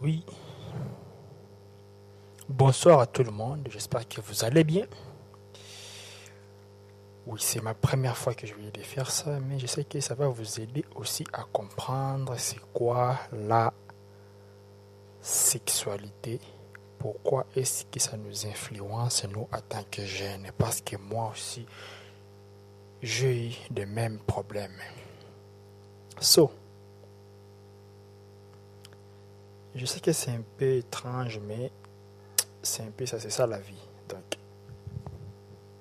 Oui, bonsoir à tout le monde, j'espère que vous allez bien. Oui, c'est ma première fois que je vais faire ça, mais je sais que ça va vous aider aussi à comprendre c'est quoi la sexualité, pourquoi est-ce que ça nous influence nous en tant que jeunes, parce que moi aussi, j'ai eu les mêmes problèmes. So, je sais que c'est un peu étrange, mais c'est un peu ça, c'est ça la vie. Donc,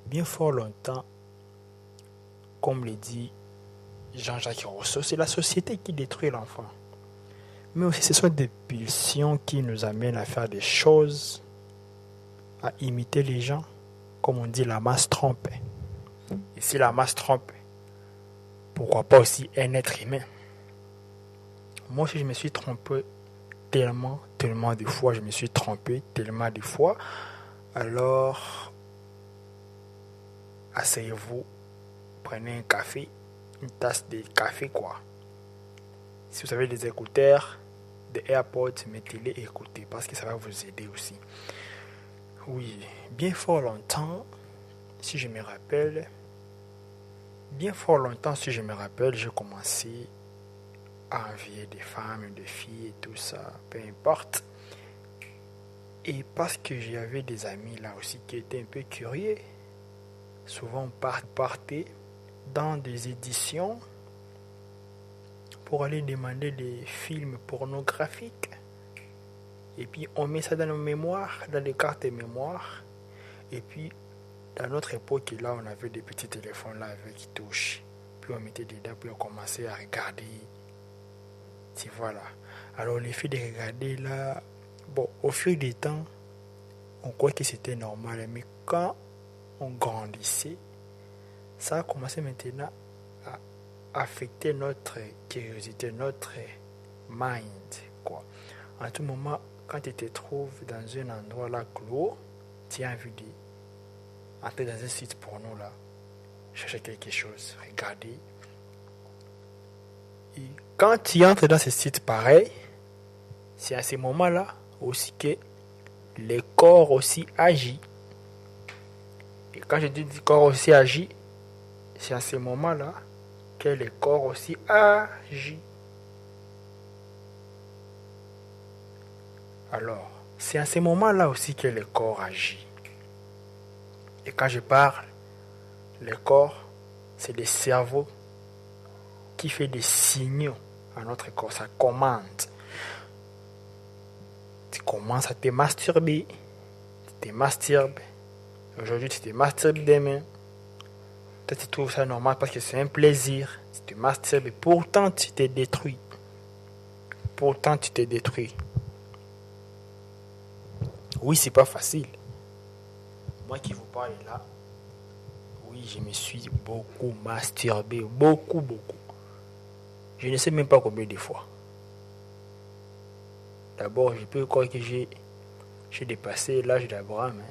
bien fort longtemps, comme le dit Jean-Jacques Rousseau, c'est la société qui détruit l'enfant. Mais aussi, ce sont des pulsions qui nous amènent à faire des choses, à imiter les gens. Comme on dit, la masse trompe. Et si la masse trompe, pourquoi pas aussi un être humain? Moi aussi, je me suis trompé tellement de fois. Je me suis trompé tellement de fois. Alors, asseyez-vous, prenez un café, une tasse de café, quoi. Si vous avez des écouteurs, des AirPods, mettez-les et écoutez parce que ça va vous aider aussi. Oui, bien fort longtemps, si je me rappelle, j'ai commencé à envier des femmes, des filles et tout ça, peu importe. Et parce que j'avais des amis là aussi qui étaient un peu curieux, souvent on partait dans des éditions pour aller demander des films pornographiques. Et puis on met ça dans nos mémoires, dans des cartes mémoire. Et puis dans notre époque là, on avait des petits téléphones là avec touche. Puis on mettait dedans, puis on commençait à regarder. Et voilà. Alors le fait de regarder là, bon, au fil du temps, on croyait que c'était normal. Mais quand on grandissait, ça a commencé maintenant à affecter notre curiosité, notre mind, quoi. En tout moment, quand tu te trouves dans un endroit là clos, tu as envie d'entrer dans un site porno là, chercher quelque chose, regarder. Et quand tu entres dans ce site pareil, c'est à ce moment là aussi que le corps aussi agit. Et quand je dis corps aussi agit, c'est à ce moment là que le corps aussi agit. Alors, c'est à ce moment-là aussi que le corps agit. Et quand je parle, le corps, c'est le cerveau qui fait des signaux à notre corps. Ça commande. Tu commences à te masturber. Tu te masturbes. Aujourd'hui, tu te masturbes demain. Toi, tu trouves ça normal parce que c'est un plaisir. Tu te masturbes et pourtant, tu te détruis. Oui, c'est pas facile. Moi qui vous parle là, oui, je me suis beaucoup masturbé, beaucoup. Je ne sais même pas combien de fois. D'abord, je peux croire que j'ai dépassé l'âge d'Abraham.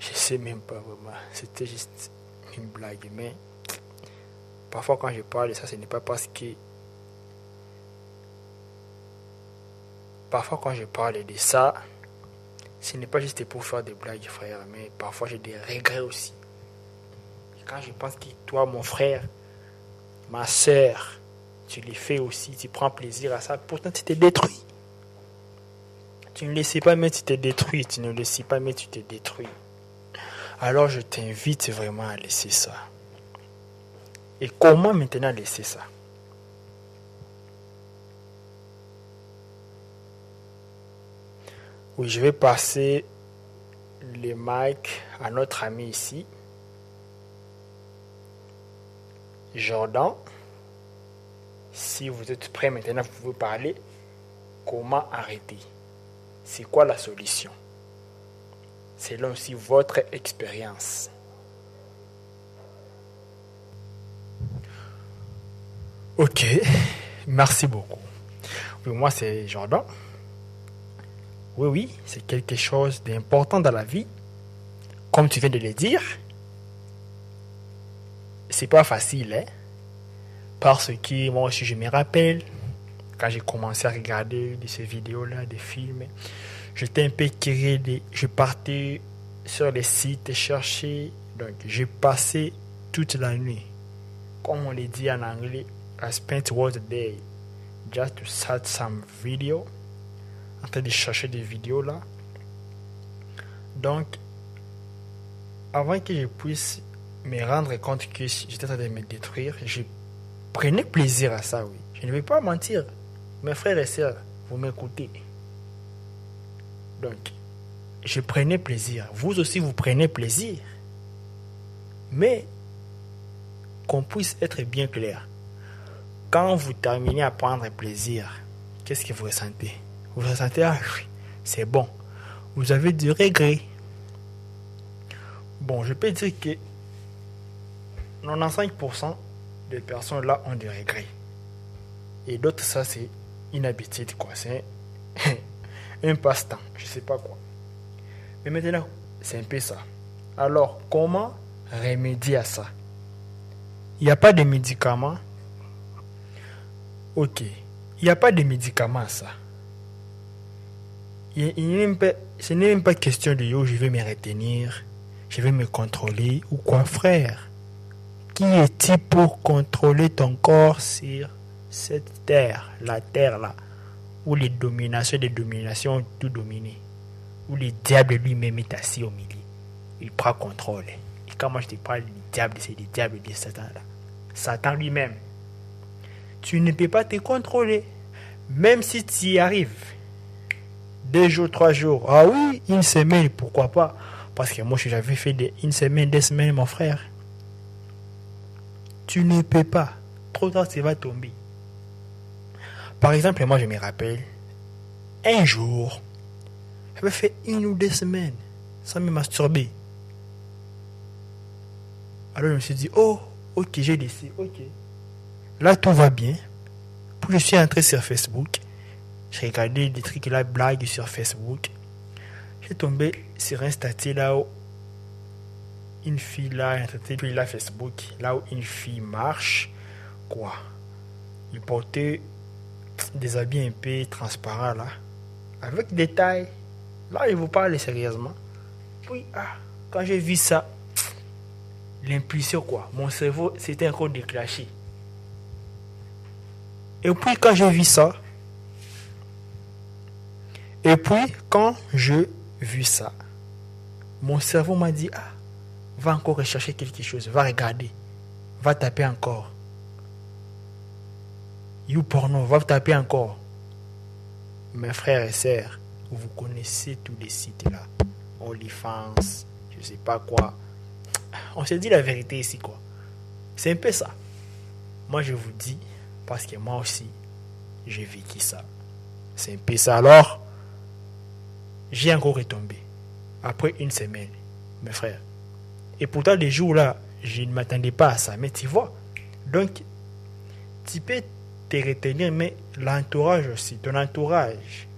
Je sais même pas vraiment. C'était juste une blague. Mais parfois quand je parle de ça, ce n'est pas parce que... Parfois quand je parle de ça, ce n'est pas juste pour faire des blagues, frère. Mais parfois j'ai des regrets aussi. Et quand je pense que toi, mon frère, ma soeur, tu les fais aussi, tu prends plaisir à ça, pourtant tu te détruis. Tu ne le sais pas, mais tu te détruis. Tu ne le sais pas, mais tu te détruis. Alors je t'invite vraiment à laisser ça. Et comment maintenant laisser ça? Oui, je vais passer le mic à notre ami ici, Jordan. Si vous êtes prêt maintenant, vous pouvez parler. Comment arrêter? C'est quoi la solution? Selon aussi votre expérience. Ok, merci beaucoup. Oui, moi c'est Jordan. Oui, c'est quelque chose d'important dans la vie. Comme tu viens de le dire, c'est pas facile, hein? Parce que moi aussi je me rappelle, quand j'ai commencé à regarder de ces vidéos-là, des films, j'étais un peu curieux. Je partais sur les sites chercher. Donc, j'ai passé toute la nuit. Comme on le dit en anglais, I spent all the day just to search some video. En train de chercher des vidéos là. Donc, avant que je puisse me rendre compte que j'étais en train de me détruire, je prenais plaisir à ça, oui. Je ne vais pas mentir. Mes frères et sœurs, vous m'écoutez. Donc, je prenais plaisir. Vous aussi, vous prenez plaisir. Mais, qu'on puisse être bien clair. Quand vous terminez à prendre plaisir, qu'est-ce que vous ressentez? Vous ressentez, ah oui, c'est bon. Vous avez du regret. Bon, je peux dire que 95% des personnes là ont des regrets. Et d'autres, ça, c'est une habitude, quoi. C'est un passe-temps, je sais pas quoi. Mais maintenant, c'est un peu ça. Alors, comment remédier à ça? Il n'y a pas de médicaments. Ok. Il n'y a pas de médicaments à ça. Ce n'est même pas question de yo, je vais me retenir, je vais me contrôler ou quoi, frère. Qui es-tu pour contrôler ton corps sur cette terre, la terre là, où les dominations ont tout dominé, où le diable lui-même est assis au milieu. Il prend contrôle. Et quand moi je te parle du diable, c'est le diable de Satan là. Satan lui-même. Tu ne peux pas te contrôler. Même si tu y arrives. 2 jours, 3 jours. Ah oui, une semaine, pourquoi pas? Parce que moi, j'avais fait une semaine, 2 semaines, mon frère. Tu ne peux pas. Trop tard, tu vas tomber. Par exemple, moi, je me rappelle, un jour, j'avais fait 1 ou 2 semaines sans me masturber. Alors, je me suis dit, oh, ok, j'ai décidé, ok. Là, tout va bien. Puis, je suis entré sur Facebook. Je regardais des trucs là, blagues sur Facebook. J'ai tombé sur un statut là où une fille là, un statut là Facebook, là où une fille marche, quoi. Il portait des habits un peu transparents là, avec des tailles. Là, je vous parle sérieusement. Puis, quand j'ai vu ça, l'impulsion quoi, mon cerveau s'était encore déclenché. Et puis, quand j'ai vu ça, mon cerveau m'a dit, va encore rechercher quelque chose, va regarder, va taper encore. YouPorno, va taper encore. Mes frères et sœurs, vous connaissez tous les sites là. OnlyFans, je sais pas quoi. On se dit la vérité ici quoi. C'est un peu ça. Moi je vous dis, parce que moi aussi, j'ai vécu ça. C'est un peu ça. Alors, j'ai encore retombé. Après 1 semaine, mes frères. Et pourtant, les jours là, je ne m'attendais pas à ça. Mais tu vois, donc, tu peux te retenir, mais l'entourage aussi, ton entourage,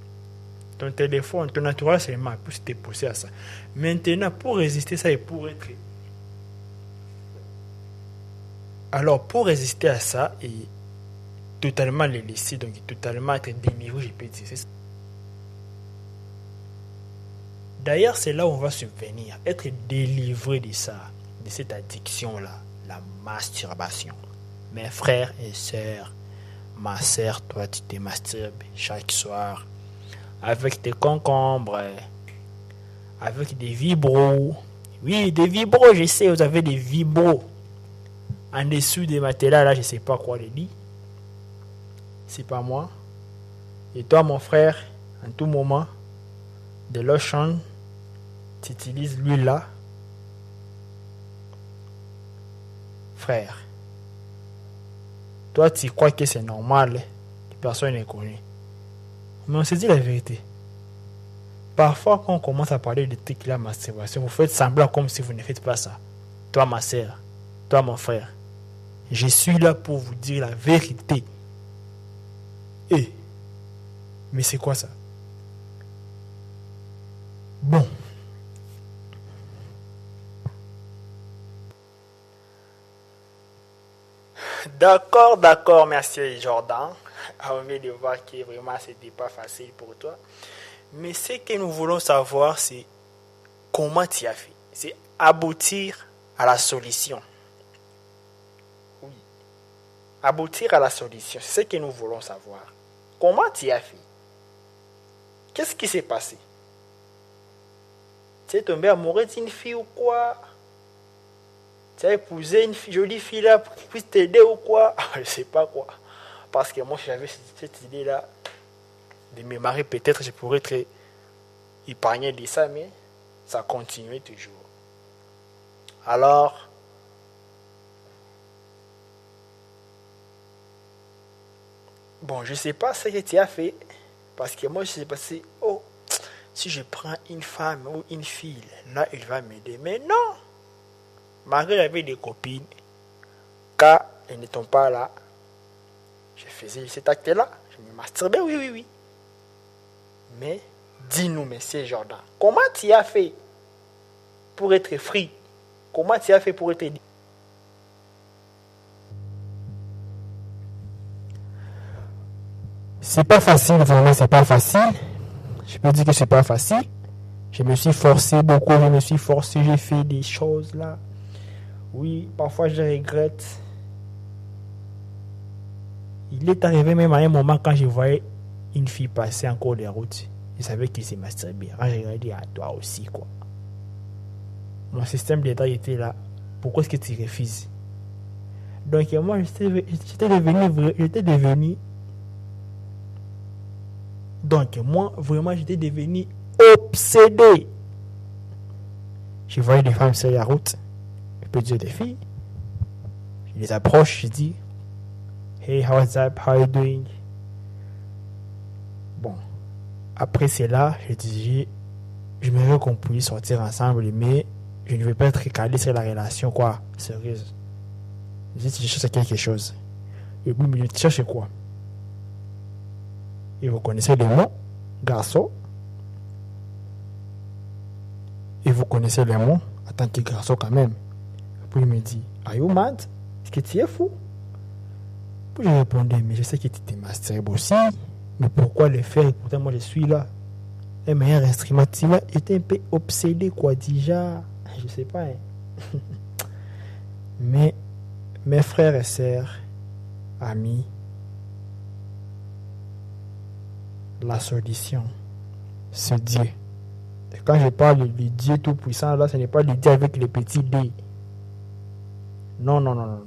ton téléphone, ton entourage seulement peut te pousser à ça. Maintenant, pour résister ça et pour être... Alors, pour résister à ça et totalement les laisser, donc totalement être délivré, je peux dire, c'est ça. D'ailleurs, c'est là où on va subvenir, être délivré de ça, de cette addiction-là, la masturbation. Mes frères et sœurs, ma sœur, toi, tu te masturbes chaque soir avec tes concombres, avec des vibros. Oui, des vibros, je sais, vous avez des vibros. En dessous des matelas, là, je ne sais pas quoi les dit. C'est pas moi. Et toi, mon frère, en tout moment, de lotion, tu utilises l'huile là. Frère, toi, tu crois que c'est normal, que personne n'est connu. Mais on se dit la vérité. Parfois, quand on commence à parler de trucs là, masturbation, vous faites semblant comme si vous ne faites pas ça. Toi, ma soeur, toi, mon frère, je suis là pour vous dire la vérité. Mais c'est quoi ça? Bon. D'accord, merci Jordan. On vient de voir que vraiment c'était pas facile pour toi. Mais ce que nous voulons savoir, c'est comment tu as fait. C'est aboutir à la solution. Oui. Aboutir à la solution, c'est ce que nous voulons savoir. Comment tu as fait? Qu'est-ce qui s'est passé? Tu es tombé amoureux d'une fille ou quoi? Tu as épousé une jolie fille là pour qu'elle puisse t'aider ou quoi? Je ne sais pas quoi. Parce que moi, j'avais cette idée-là de me marier. Peut-être je pourrais être épargné de ça, mais ça continuait toujours. Alors, bon, je ne sais pas ce que tu as fait. Parce que moi, je suis passé, oh, si je prends une femme ou une fille, là, il va m'aider. Mais non! Malgré j'avais des copines, quand elles n'étaient pas là, je faisais cet acte-là. Je me masturbais, oui, oui, oui. Mais, dis-nous, monsieur Jordan, comment tu as fait pour être free? Comment tu as fait pour être dit? C'est pas facile, vraiment, c'est pas facile. Je peux dire que c'est pas facile. Je me suis forcé beaucoup, j'ai fait des choses là. Oui, parfois je regrette. Il est arrivé même à un moment quand je voyais une fille passer en cours de route. Je savais qu'il s'est masturbé. Quand j'ai regardé à toi aussi, quoi. Mon système d'état était là. Pourquoi est-ce que tu refuses? Donc moi, j'étais devenu. Donc moi, vraiment, j'étais devenu obsédé. Je voyais des femmes sur la route. Je peux dire des filles. Je les approche, je dis Hey, what's up? How are you doing? Bon. Après cela, je me veux qu'on puisse sortir ensemble, mais je ne veux pas être calé sur la relation, quoi. Sérieuse. Je dis, je cherche quelque chose. Et puis, mais tu cherches quoi? Et vous connaissez le mot garçon. Et vous connaissez le mot en tant que garçon quand même. Et puis il me dit, are you mad? Est-ce que tu es fou? Puis je répondais, mais je sais que tu te masturbes aussi. Mais pourquoi le faire? Et pourtant, moi, je suis là. Un meilleur instrument. Tu vois, j'étais un peu obsédé, quoi, déjà. Je sais pas. Hein. Mais mes frères et sœurs, amis, la solution, c'est Dieu. Et quand je parle du Dieu tout-puissant, là, ce n'est pas le Dieu avec les petits D. Non, non, non, non, non.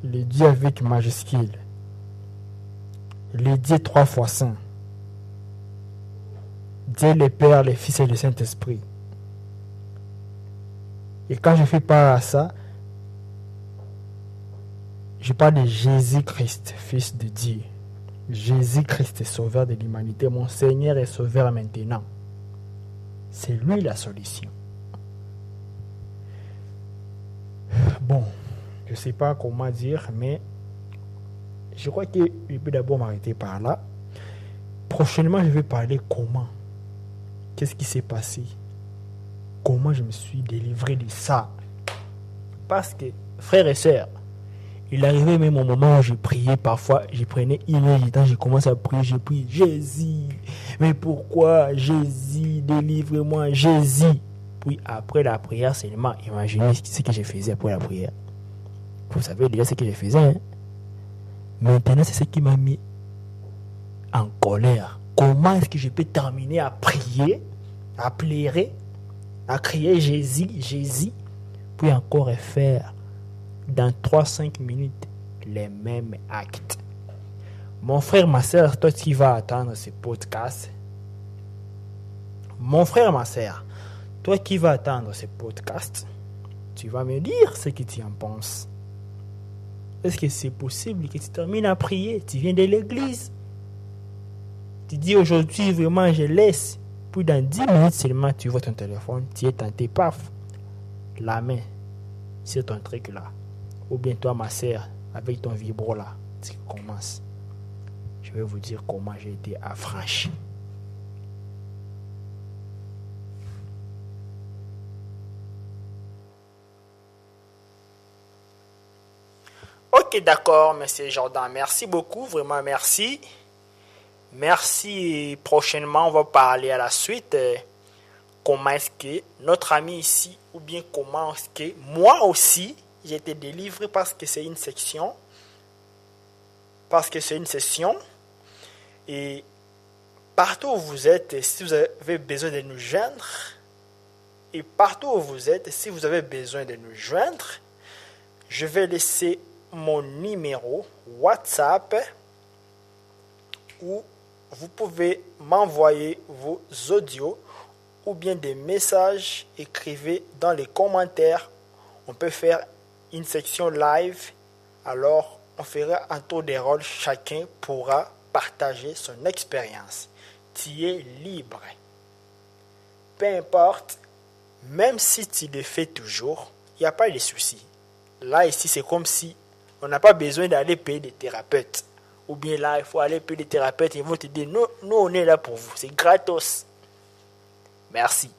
Le Dieu avec majuscule. Le Dieu 3 fois saint. Dieu le Père, le Fils et le Saint-Esprit. Et quand je fais part à ça, je parle de Jésus-Christ, Fils de Dieu. Jésus-Christ est sauveur de l'humanité. Mon Seigneur est sauveur maintenant. C'est lui la solution. Bon, je ne sais pas comment dire, mais je crois que je peux d'abord m'arrêter par là. Prochainement, je vais parler comment. Qu'est-ce qui s'est passé? Comment je me suis délivré de ça? Parce que, frères et sœurs, il arrivait même au moment où je priais, parfois, je prenais une heure de temps, je commence à prier, je prie, Jésus, mais pourquoi Jésus, délivre-moi, Jésus. Puis après la prière, seulement, imaginez ce que je faisais après la prière. Vous savez déjà ce que je faisais. Hein? Maintenant, c'est ce qui m'a mis en colère. Comment est-ce que je peux terminer à prier, à pleurer, à crier Jésus, Jésus, puis encore faire dans 3-5 minutes les mêmes actes. Mon frère, ma soeur, toi qui vas attendre ce podcast, mon frère, ma soeur, toi qui vas attendre ce podcast, tu vas me dire ce que tu en penses. Est-ce que c'est possible que tu termines à prier? Tu viens de l'église. Tu dis aujourd'hui, vraiment, je laisse. Puis dans 10 minutes seulement, tu vois ton téléphone, tu es tenté, paf, la main sur ton truc là. Ou bien toi, ma soeur, avec ton vibro là, tu commences. Je vais vous dire comment j'ai été affranchi. Ok, Ok, d'accord, Monsieur Jordan. Merci beaucoup, vraiment merci. Merci. Prochainement, on va parler à la suite. Comment est-ce que notre ami ici, ou bien comment est-ce que moi aussi, j'ai été délivré parce que c'est une section. Parce que c'est une session. Et partout où vous êtes, si vous avez besoin de nous joindre, et partout où vous êtes, si vous avez besoin de nous joindre, je vais laisser mon numéro WhatsApp où vous pouvez m'envoyer vos audios ou bien des messages. Écrivez dans les commentaires. On peut faire une section live. Alors, on fera un tour des rôles. Chacun pourra partager son expérience. Tu es libre. Peu importe, même si tu le fais toujours, il n'y a pas de souci. Là, ici, c'est comme si on n'a pas besoin d'aller payer des thérapeutes. Ou bien là, il faut aller payer des thérapeutes. Ils vont te dire, nous, on est là pour vous. C'est gratos. Merci.